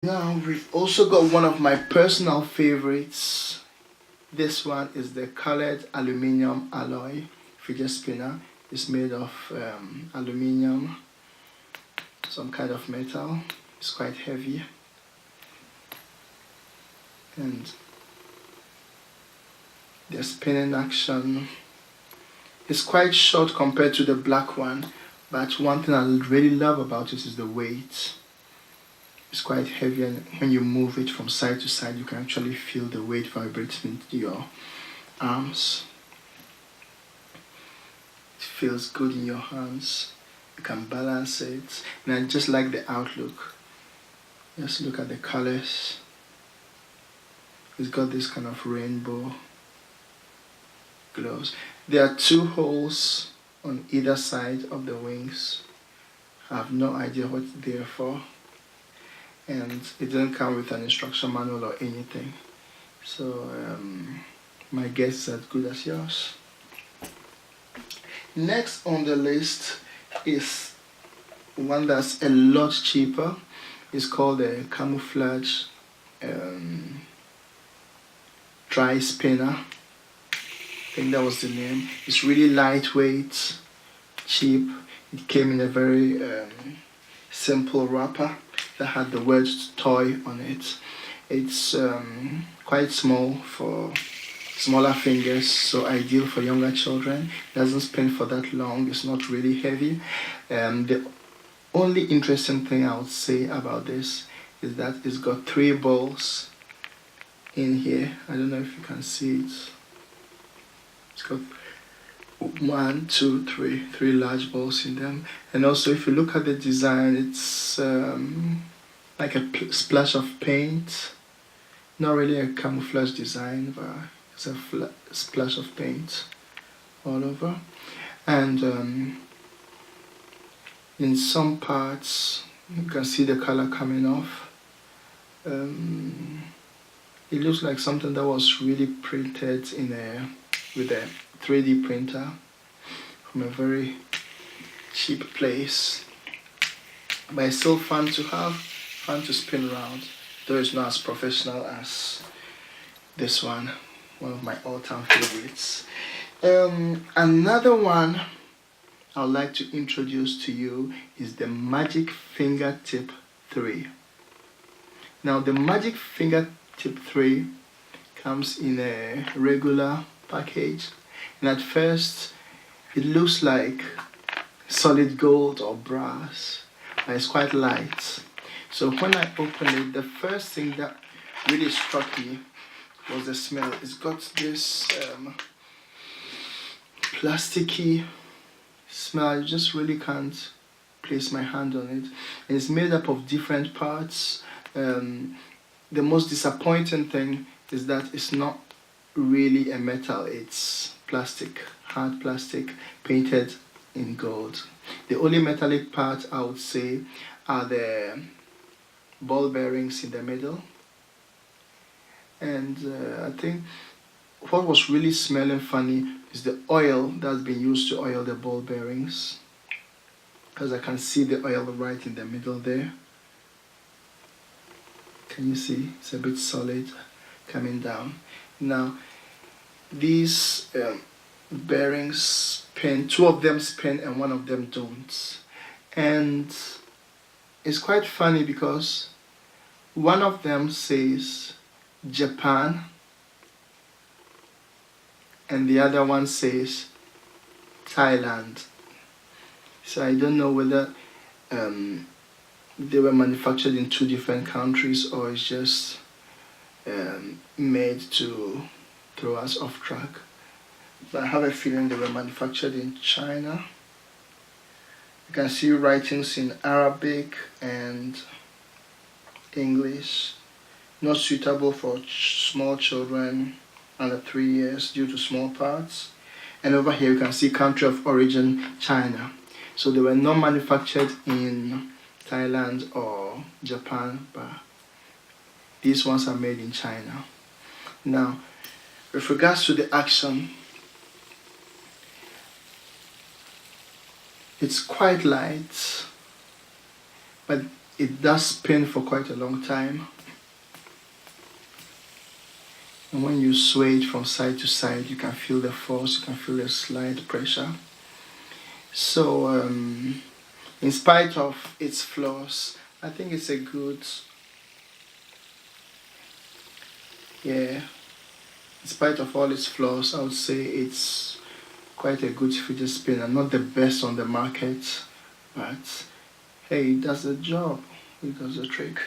Now we've also got one of my personal favorites. This one is the colored aluminium alloy fidget spinner. It's made of aluminium, some kind of metal. It's quite heavy, and the spinning action is quite short compared to the black one, but one thing I really love about it is the weight. It's quite heavy, and when you move it from side to side, you can actually feel the weight vibrating into your arms. It feels good in your hands. You can balance it, and I just like the outlook. Just look at the colors. It's got this kind of rainbow glows. There are two holes on either side of the wings. I have no idea what they're for, and it didn't come with an instruction manual or anything. So my guess is as good as yours. Next on the list is one that's a lot cheaper. It's called a camouflage dry spinner. I think that was the name. It's really lightweight, cheap. It came in a very simple wrapper that had the word toy on it. It's quite small for smaller fingers, so ideal for younger children. It doesn't spin for that long. It's not really heavy. The only interesting thing I would say about this is that it's got 3 balls in here. I don't know if you can see it. It's got 1, 2, 3, 3 large balls in them. And also, if you look at the design, it's like a splash of paint. Not really a camouflage design, but it's a splash of paint all over. And in some parts, you can see the color coming off. It looks like something that was really printed with a 3D printer from a very cheap place. But it's still fun to have, fun to spin around, though it's not as professional as this one of my all-time favorites. Another one I would like to introduce to you is the Magic Fingertip 3. Now the Magic Fingertip 3 comes in a regular package, and at first it looks like solid gold or brass, but it's quite light. So when I opened it, the first thing that really struck me was the smell. It's got this plasticky smell. I just really can't place my hand on it. And it's made up of different parts. The most disappointing thing is that it's not really a metal. It's plastic, hard plastic, painted in gold. The only metallic part I would say are the ball bearings in the middle. And I think what was really smelling funny is the oil that's been used to oil the ball bearings, because I can see the oil right in the middle there. Can you see? It's a bit solid coming down. Now these bearings spin, 2 of them spin and 1 of them don't. And it's quite funny because one of them says Japan and the other one says Thailand. So I don't know whether they were manufactured in 2 different countries or it's just made to throw us off track. But I have a feeling they were manufactured in China. You can see writings in Arabic and English. Not suitable for small children under 3 years due to small parts. And over here you can see country of origin, China. So they were not manufactured in Thailand or Japan, but these ones are made in China. Now, with regards to the action, it's quite light, but it does spin for quite a long time. And when you sway it from side to side, you can feel the force, you can feel the slight pressure. So, in spite of its flaws, I think it's a good, yeah, in spite of all its flaws, I would say it's quite a good fidget spinner. Not the best on the market, but hey, it does the job, it does the trick.